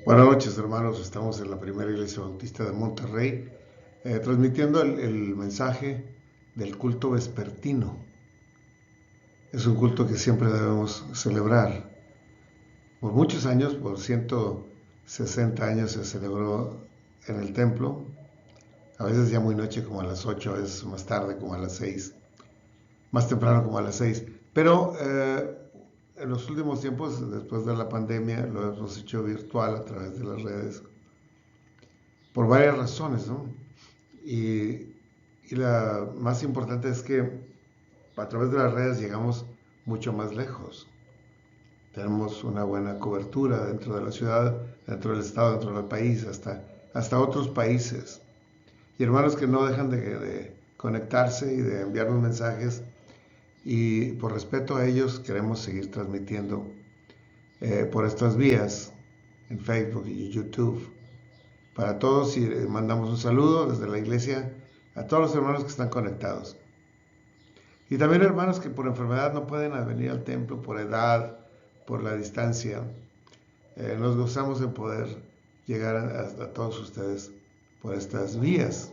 Buenas noches, hermanos. Estamos en la primera iglesia bautista de Monterrey, transmitiendo el mensaje del culto vespertino. Es un culto que siempre debemos celebrar. Por muchos años, por 160 años, se celebró en el templo, a veces ya muy noche como a las 8, a veces más tarde como a las 6, más temprano como a las 6. Pero en los últimos tiempos, después de la pandemia, lo hemos hecho virtual a través de las redes, por varias razones, ¿no? Y la más importante es que a través de las redes llegamos mucho más lejos. Tenemos una buena cobertura dentro de la ciudad, dentro del estado, dentro del país, hasta otros países. Y hermanos que no dejan de conectarse y de enviarnos mensajes. Y por respeto a ellos queremos seguir transmitiendo por estas vías en Facebook y YouTube. Para todos y mandamos un saludo desde la iglesia a todos los hermanos que están conectados. Y también hermanos que por enfermedad no pueden venir al templo, por edad, por la distancia. Nos gozamos de poder llegar a todos ustedes por estas vías.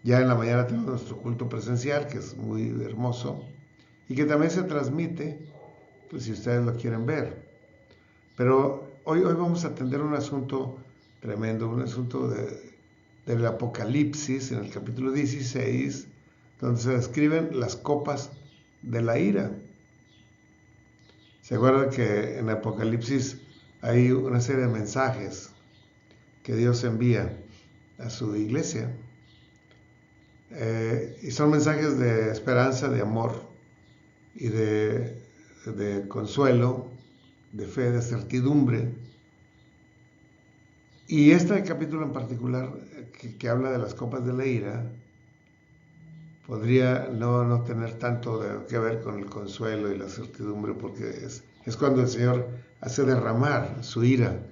Ya en la mañana tenemos nuestro culto presencial, que es muy hermoso, y que también se transmite, pues si ustedes lo quieren ver. Pero hoy vamos a atender un asunto tremendo, un asunto del Apocalipsis, en el capítulo 16, donde se describen las copas de la ira. ¿Se acuerdan que en Apocalipsis hay una serie de mensajes que Dios envía a su iglesia? Y son mensajes de esperanza, de amor y de consuelo, de fe, de certidumbre. Y este capítulo en particular, que habla de las copas de la ira, podría no tener tanto que ver con el consuelo y la certidumbre, porque es cuando el Señor hace derramar su ira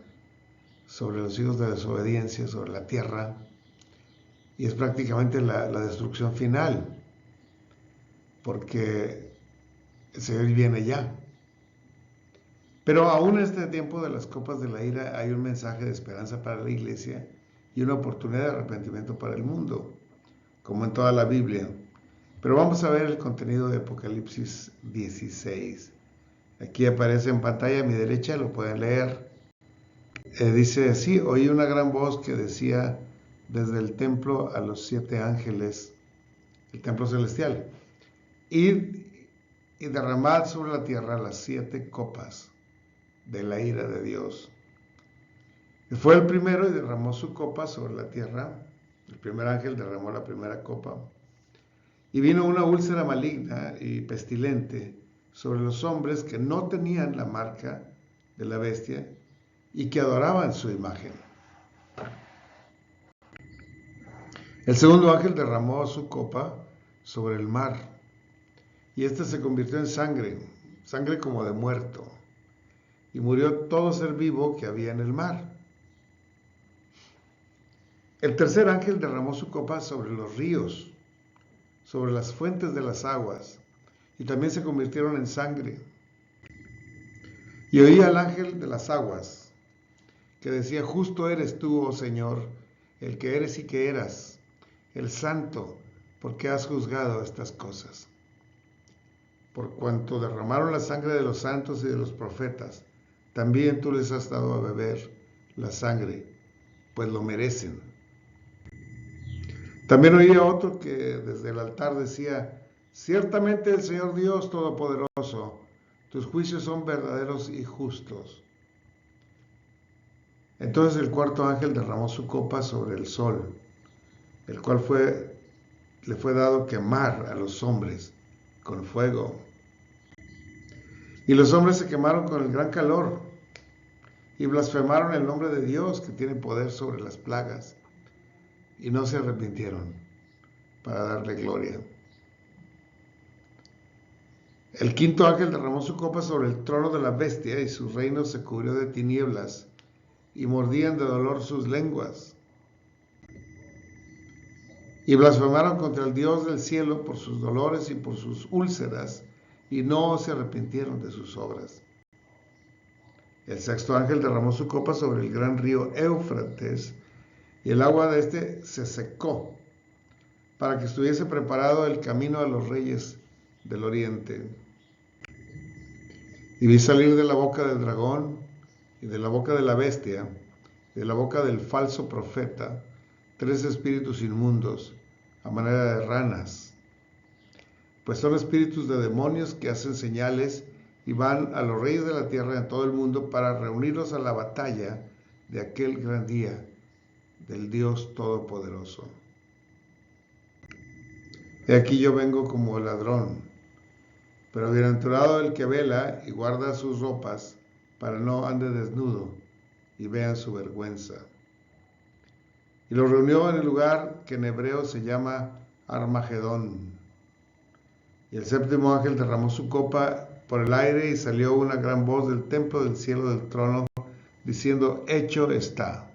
sobre los hijos de desobediencia, sobre la tierra, y es prácticamente la destrucción final, porque el Señor viene ya. Pero aún en este tiempo de las copas de la ira hay un mensaje de esperanza para la iglesia y una oportunidad de arrepentimiento para el mundo, como en toda la Biblia. Pero vamos a ver el contenido de Apocalipsis 16. Aquí aparece en pantalla a mi derecha, lo pueden leer. Dice así: oí una gran voz que decía desde el templo a los 7 ángeles, el templo celestial, y derramad sobre la tierra las 7 copas de la ira de Dios. Y fue el primero y derramó su copa sobre la tierra. El primer ángel derramó la primera copa. Y vino una úlcera maligna y pestilente sobre los hombres que no tenían la marca de la bestia y que adoraban su imagen. El segundo ángel derramó su copa sobre el mar, y éste se convirtió en sangre, sangre como de muerto, y murió todo ser vivo que había en el mar. El tercer ángel derramó su copa sobre los ríos, sobre las fuentes de las aguas, y también se convirtieron en sangre. Y oí al ángel de las aguas, que decía: justo eres tú, oh Señor, el que eres y que eras, el santo, porque has juzgado estas cosas. Por cuanto derramaron la sangre de los santos y de los profetas, también tú les has dado a beber la sangre, pues lo merecen. También oí a otro que desde el altar decía: ciertamente el Señor Dios Todopoderoso, tus juicios son verdaderos y justos. Entonces el cuarto ángel derramó su copa sobre el sol, el cual le fue dado quemar a los hombres con fuego. Y los hombres se quemaron con el gran calor y blasfemaron el nombre de Dios, que tiene poder sobre las plagas, y no se arrepintieron para darle gloria. El quinto ángel derramó su copa sobre el trono de la bestia, y su reino se cubrió de tinieblas, y mordían de dolor sus lenguas. Y blasfemaron contra el Dios del cielo por sus dolores y por sus úlceras, y no se arrepintieron de sus obras. El sexto ángel derramó su copa sobre el gran río Éufrates, y el agua de este se secó, para que estuviese preparado el camino a los reyes del oriente. Y vi salir de la boca del dragón, y de la boca de la bestia, y de la boca del falso profeta, 3 espíritus inmundos, a manera de ranas, pues son espíritus de demonios que hacen señales y van a los reyes de la tierra en todo el mundo para reunirlos a la batalla de aquel gran día del Dios Todopoderoso. He aquí yo vengo como ladrón, pero bienaventurado el que vela y guarda sus ropas, para no ande desnudo y vean su vergüenza. Y los reunió en el lugar que en hebreo se llama Armagedón. Y el séptimo ángel derramó su copa por el aire y salió una gran voz del templo del cielo del trono, diciendo: hecho está.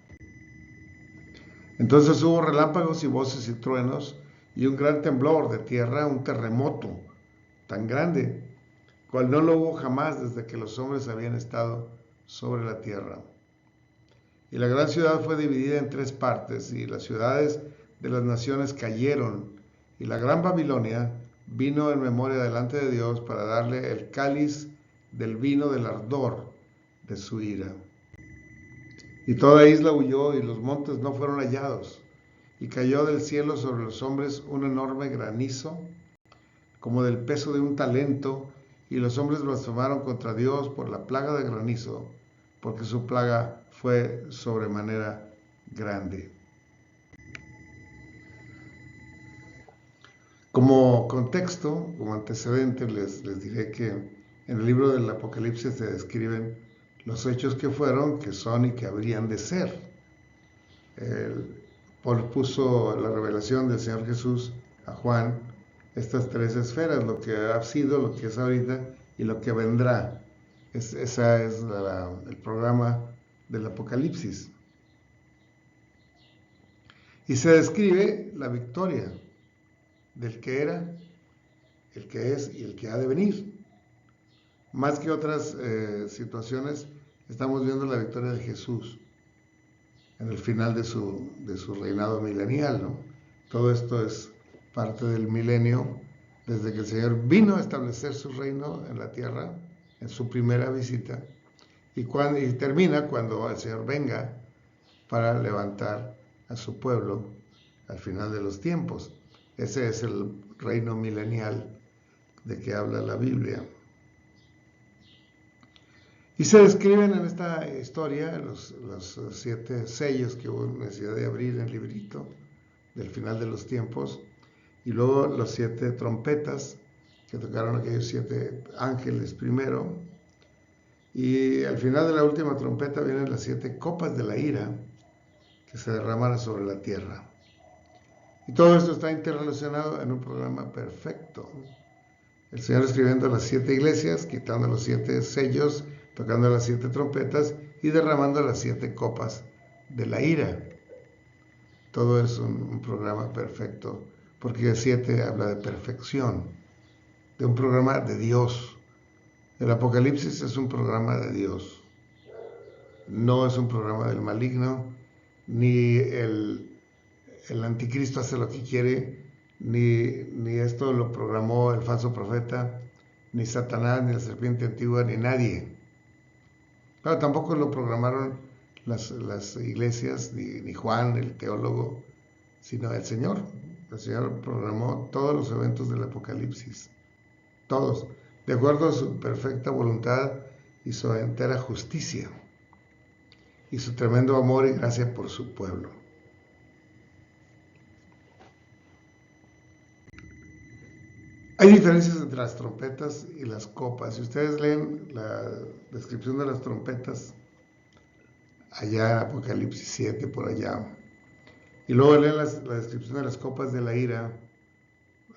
Entonces hubo relámpagos y voces y truenos, y un gran temblor de tierra, un terremoto tan grande, cual no lo hubo jamás desde que los hombres habían estado sobre la tierra. Y la gran ciudad fue dividida en 3 partes, y las ciudades de las naciones cayeron, y la gran Babilonia vino en memoria delante de Dios para darle el cáliz del vino del ardor de su ira. Y toda isla huyó, y los montes no fueron hallados, y cayó del cielo sobre los hombres un enorme granizo, como del peso de un talento, y los hombres blasfemaron contra Dios por la plaga de granizo, porque su plaga fue sobremanera grande. Como contexto, como antecedente, les diré que en el libro del Apocalipsis se describen los hechos que fueron, que son y que habrían de ser. Paul puso la revelación del Señor Jesús a Juan, estas 3 esferas: lo que ha sido, lo que es ahorita y lo que vendrá. Ese es el programa del Apocalipsis. Y se describe la victoria del que era, el que es y el que ha de venir. Más que otras situaciones, estamos viendo la victoria de Jesús en el final de su reinado milenial, ¿no? Todo esto es parte del milenio, desde que el Señor vino a establecer su reino en la tierra, en su primera visita, y termina cuando el Señor venga para levantar a su pueblo al final de los tiempos. Ese es el reino milenial de que habla la Biblia. Y se describen en esta historia los 7 sellos que hubo necesidad de abrir en el librito del final de los tiempos, y luego los 7 trompetas que tocaron aquellos 7 ángeles primero, y al final de la última trompeta vienen las 7 copas de la ira que se derraman sobre la tierra. Y todo esto está interrelacionado en un programa perfecto. El Señor escribiendo las 7 iglesias, quitando los 7 sellos, tocando las 7 trompetas y derramando las 7 copas de la ira. Todo es un programa perfecto, porque el 7 habla de perfección, de un programa de Dios. El Apocalipsis es un programa de Dios. No es un programa del maligno, ni el anticristo hace lo que quiere, ni esto lo programó el falso profeta, ni Satanás, ni la serpiente antigua, ni nadie. Pero tampoco lo programaron las iglesias, ni Juan, el teólogo, sino el Señor. El Señor programó todos los eventos del Apocalipsis, todos, de acuerdo a su perfecta voluntad y su entera justicia, y su tremendo amor y gracia por su pueblo. Hay diferencias entre las trompetas y las copas. Si ustedes leen la descripción de las trompetas allá en Apocalipsis 7, por allá, y luego leen la descripción de las copas de la ira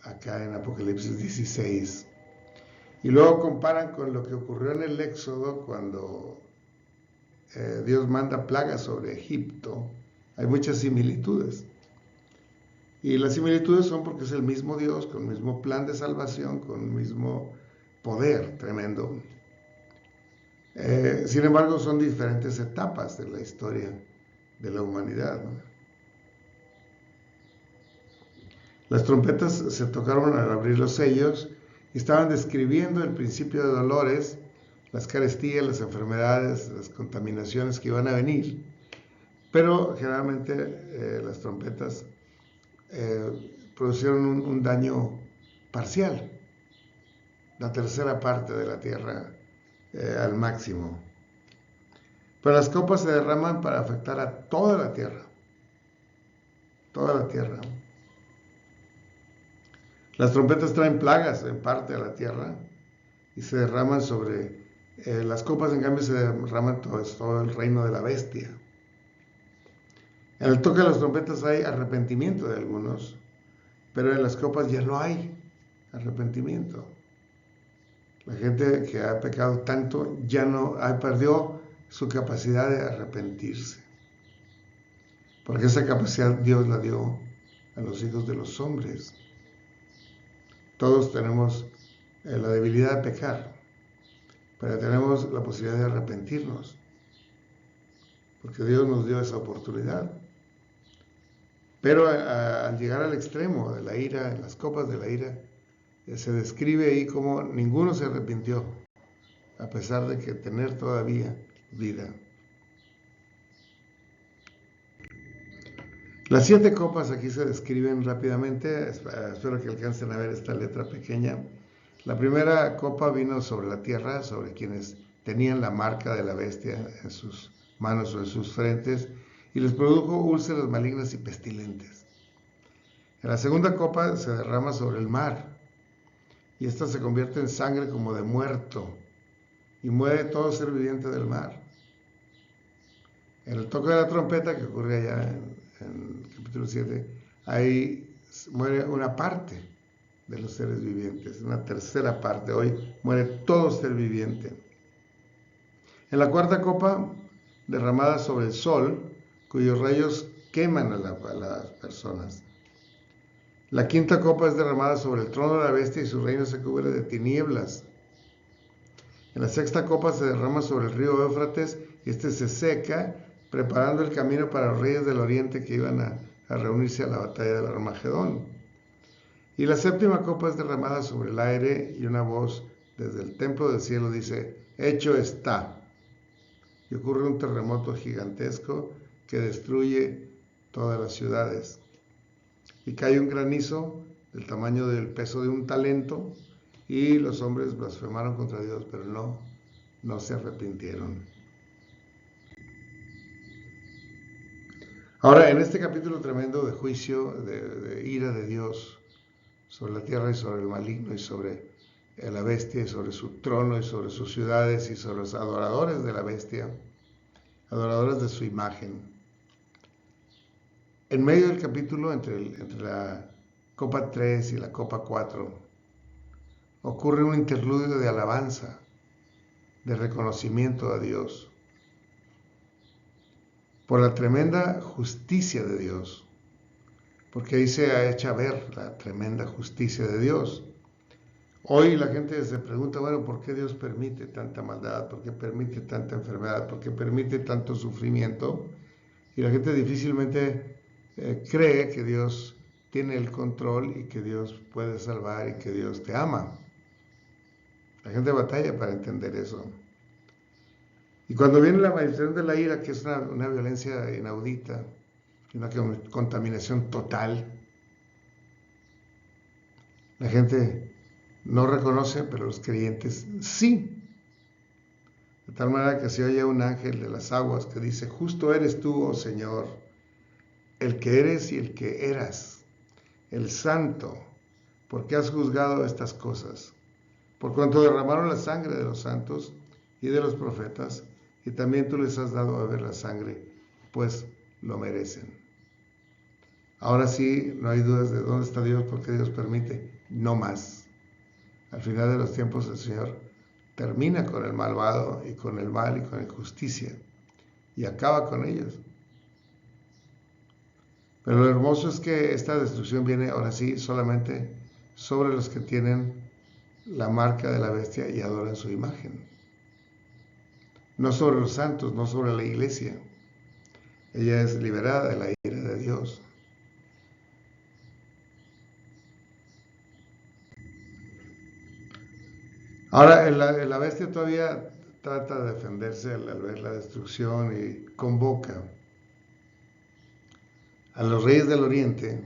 acá en Apocalipsis 16, y luego comparan con lo que ocurrió en el Éxodo cuando Dios manda plagas sobre Egipto, hay muchas similitudes. Y las similitudes son porque es el mismo Dios, con el mismo plan de salvación, con el mismo poder tremendo. Sin embargo, son diferentes etapas de la historia de la humanidad, ¿no? Las trompetas se tocaron al abrir los sellos y estaban describiendo el principio de dolores, las carestías, las enfermedades, las contaminaciones que iban a venir. Pero generalmente las trompetas producieron un daño parcial, la tercera parte de la tierra al máximo. Pero las copas se derraman para afectar a toda la tierra. Toda la tierra. Las trompetas traen plagas en parte a la tierra y se derraman sobre... las copas, en cambio, se derraman todo el reino de la bestia. En el toque de las trompetas hay arrepentimiento de algunos, pero en las copas ya no hay arrepentimiento. La gente que ha pecado tanto ya no perdió su capacidad de arrepentirse. Porque esa capacidad Dios la dio a los hijos de los hombres. Todos tenemos la debilidad de pecar, pero tenemos la posibilidad de arrepentirnos, porque Dios nos dio esa oportunidad. Pero al llegar al extremo de la ira, en las copas de la ira, se describe ahí como ninguno se arrepintió, a pesar de que tener todavía vida. Las 7 copas aquí se describen rápidamente, espero que alcancen a ver esta letra pequeña. La primera copa vino sobre la tierra, sobre quienes tenían la marca de la bestia en sus manos o en sus frentes, y les produjo úlceras malignas y pestilentes. En la segunda copa se derrama sobre el mar, y esta se convierte en sangre como de muerto, y muere todo ser viviente del mar. En el toque de la trompeta, que ocurre allá en el capítulo 7, ahí muere una parte de los seres vivientes, una tercera parte. Hoy muere todo ser viviente. En la cuarta copa, derramada sobre el sol, cuyos rayos queman a las personas. La quinta copa es derramada sobre el trono de la bestia y su reino se cubre de tinieblas. En la sexta copa se derrama sobre el río Éufrates y este se seca, preparando el camino para los reyes del oriente que iban a reunirse a la batalla del Armagedón. Y la séptima copa es derramada sobre el aire y una voz desde el templo del cielo dice, hecho está. Y ocurre un terremoto gigantesco que destruye todas las ciudades. Y cae un granizo del tamaño del peso de un talento y los hombres blasfemaron contra Dios, pero no se arrepintieron. Ahora, en este capítulo tremendo de juicio, de ira de Dios sobre la tierra y sobre el maligno y sobre la bestia y sobre su trono y sobre sus ciudades y sobre los adoradores de la bestia, adoradores de su imagen. En medio del capítulo, entre la copa 3 y la copa 4, ocurre un interludio de alabanza, de reconocimiento a Dios, por la tremenda justicia de Dios, porque ahí se ha hecho ver la tremenda justicia de Dios. Hoy la gente se pregunta, bueno, ¿por qué Dios permite tanta maldad? ¿Por qué permite tanta enfermedad? ¿Por qué permite tanto sufrimiento? Y la gente difícilmente cree que Dios tiene el control y que Dios puede salvar y que Dios te ama. La gente batalla para entender eso. Y cuando viene la manifestación de la ira, que es una violencia inaudita, una contaminación total, la gente no reconoce, pero los creyentes sí. De tal manera que se oye un ángel de las aguas que dice, justo eres tú, oh Señor, el que eres y el que eras, el santo, porque has juzgado estas cosas, por cuanto derramaron la sangre de los santos y de los profetas, y también tú les has dado a beber la sangre, pues lo merecen. Ahora sí, no hay dudas de dónde está Dios, por qué Dios permite, no más. Al final de los tiempos el Señor termina con el malvado y con el mal y con la injusticia y acaba con ellos. Pero lo hermoso es que esta destrucción viene ahora sí solamente sobre los que tienen la marca de la bestia y adoran su imagen. no sobre los santos, no sobre la iglesia. Ella es liberada de la ira de Dios. Ahora, la bestia todavía trata de defenderse al ver la destrucción y convoca a los reyes del oriente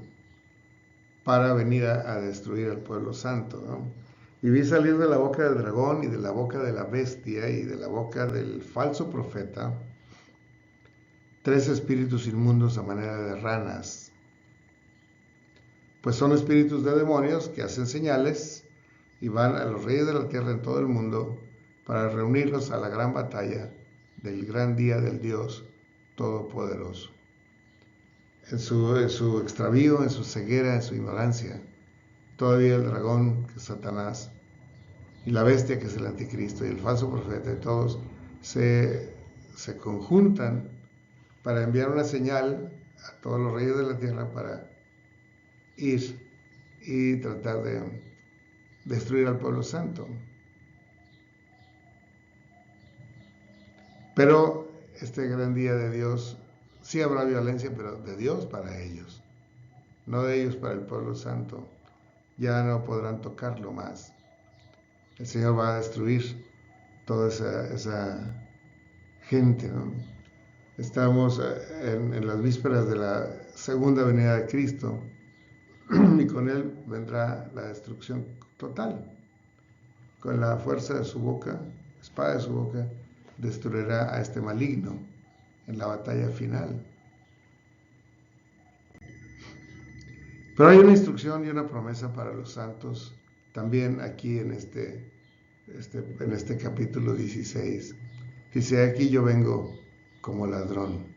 para venir a destruir al pueblo santo, ¿no? Y vi salir de la boca del dragón y de la boca de la bestia y de la boca del falso profeta 3 espíritus inmundos a manera de ranas, pues son espíritus de demonios que hacen señales y van a los reyes de la tierra en todo el mundo para reunirlos a la gran batalla del gran día del Dios Todopoderoso. En su extravío, en su ceguera, en su ignorancia, todavía el dragón, que es Satanás, y la bestia, que es el anticristo, y el falso profeta, y todos se conjuntan para enviar una señal a todos los reyes de la tierra para ir y tratar de destruir al pueblo santo. Pero este gran día de Dios, sí habrá violencia, pero de Dios para ellos, no de ellos para el pueblo santo. Ya no podrán tocarlo más. El Señor va a destruir toda esa gente, ¿no? Estamos en las vísperas de la segunda venida de Cristo y con Él vendrá la destrucción total. Con la fuerza de su boca, espada de su boca, destruirá a este maligno en la batalla final. Pero hay una instrucción y una promesa para los santos también aquí en este capítulo 16. Dice: aquí yo vengo como ladrón.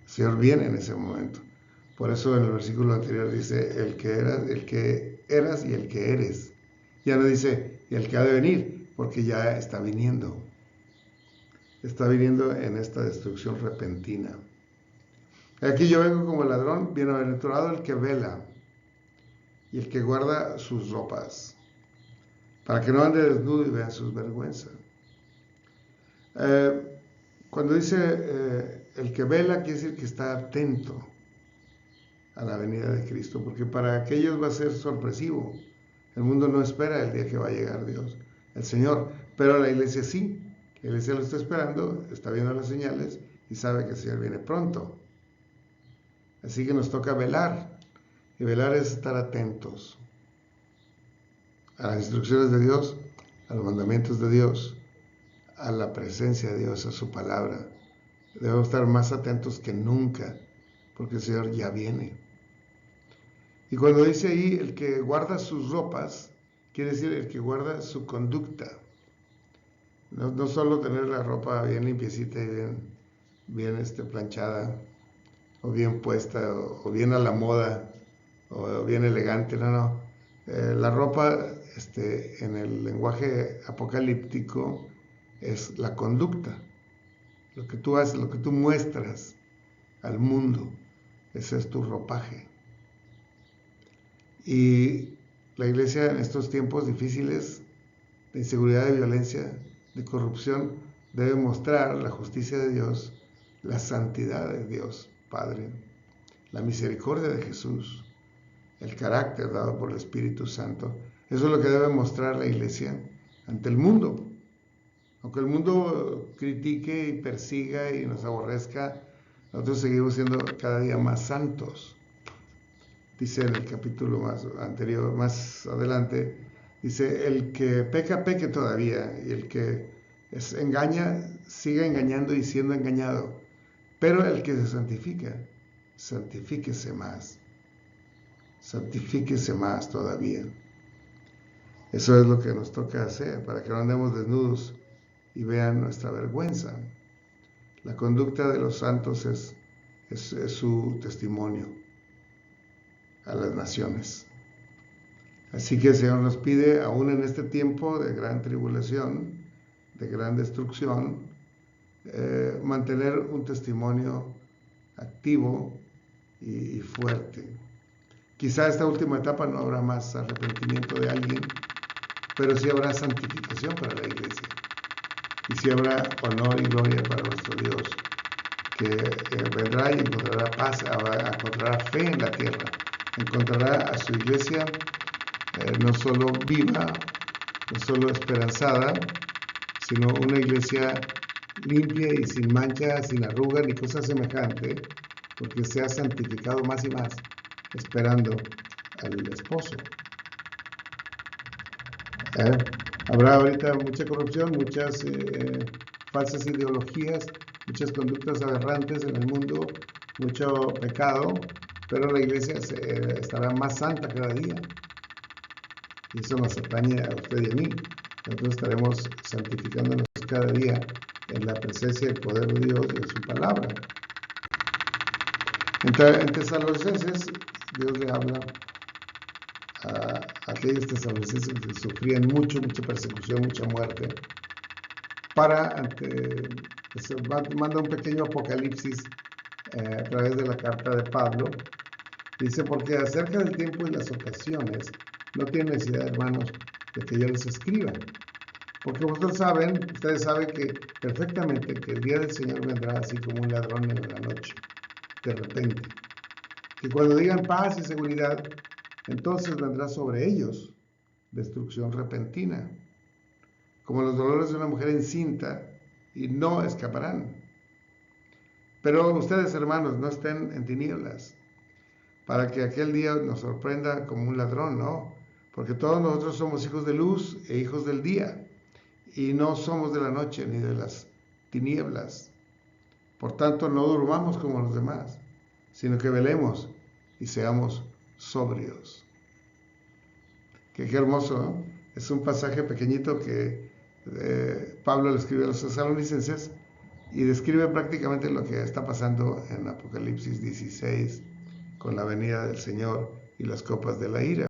El Señor viene en ese momento. Por eso en el versículo anterior dice: el que eras y el que eres. Ya no dice y el que ha de venir, porque ya está viniendo. Está viniendo en esta destrucción repentina. Aquí yo vengo como ladrón, bienaventurado el que vela y el que guarda sus ropas, para que no ande desnudo y vean sus vergüenzas. Cuando dice el que vela, quiere decir que está atento a la venida de Cristo, porque para aquellos va a ser sorpresivo. El mundo no espera el día que va a llegar Dios, el Señor, pero la iglesia sí. La iglesia lo está esperando, está viendo las señales y sabe que el Señor viene pronto. Así que nos toca velar, y velar es estar atentos a las instrucciones de Dios, a los mandamientos de Dios, a la presencia de Dios, a su palabra. Debemos estar más atentos que nunca, porque el Señor ya viene. Y cuando dice ahí el que guarda sus ropas, quiere decir el que guarda su conducta. No solo tener la ropa bien limpiecita y bien planchada, o bien puesta, o bien a la moda, o bien elegante, no. La ropa, en el lenguaje apocalíptico, es la conducta. Lo que tú haces, lo que tú muestras al mundo, ese es tu ropaje. Y la iglesia en estos tiempos difíciles de inseguridad, de violencia, de corrupción, debe mostrar la justicia de Dios, la santidad de Dios Padre, la misericordia de Jesús, el carácter dado por el Espíritu Santo. Eso es lo que debe mostrar la iglesia ante el mundo. Aunque el mundo critique y persiga y nos aborrezca, nosotros seguimos siendo cada día más santos. Dice en el capítulo más adelante, dice: el que peca, peque todavía, y el que engaña, siga engañando y siendo engañado. Pero el que se santifica, santifíquese más. Santifíquese más todavía. Eso es lo que nos toca hacer, para que no andemos desnudos y vean nuestra vergüenza. La conducta de los santos es su testimonio a las naciones. Así que el Señor nos pide, aún en este tiempo de gran tribulación, de gran destrucción, mantener un testimonio activo y fuerte. Quizá esta última etapa no habrá más arrepentimiento de alguien, pero sí habrá santificación para la iglesia. y si habrá honor y gloria para nuestro Dios, que vendrá y encontrará paz, encontrará fe en la tierra, encontrará a su iglesia no solo viva, no solo esperanzada, sino una iglesia limpia y sin mancha, sin arruga ni cosa semejante, porque se ha santificado más y más, esperando al esposo. Habrá ahorita mucha corrupción, muchas falsas ideologías, muchas conductas aberrantes en el mundo, mucho pecado, pero la iglesia estará más santa cada día. Y eso nos atañe a usted y a mí. Nosotros estaremos santificándonos cada día en la presencia y el poder de Dios y en su palabra. En Tesalonicenses, Dios le habla a aquellos tesalonicenses que sufrían mucha persecución, mucha muerte, manda un pequeño apocalipsis a través de la carta de Pablo. Dice, porque acerca del tiempo y las ocasiones, no tienen necesidad, hermanos, de que yo les escriba. Porque ustedes saben que perfectamente que el día del Señor vendrá así como un ladrón en la noche, de repente. Que cuando digan paz y seguridad, entonces vendrá sobre ellos destrucción repentina, como los dolores de una mujer encinta, y no escaparán. Pero ustedes, hermanos, no estén en tinieblas, para que aquel día nos sorprenda como un ladrón, ¿no? Porque todos nosotros somos hijos de luz e hijos del día, y no somos de la noche ni de las tinieblas. Por tanto, no durmamos como los demás, sino que velemos y seamos sobrios. Qué hermoso, ¿no? Es un pasaje pequeñito que Pablo le escribe a los tesalonicenses y describe prácticamente lo que está pasando en Apocalipsis 16 con la venida del Señor y las copas de la ira.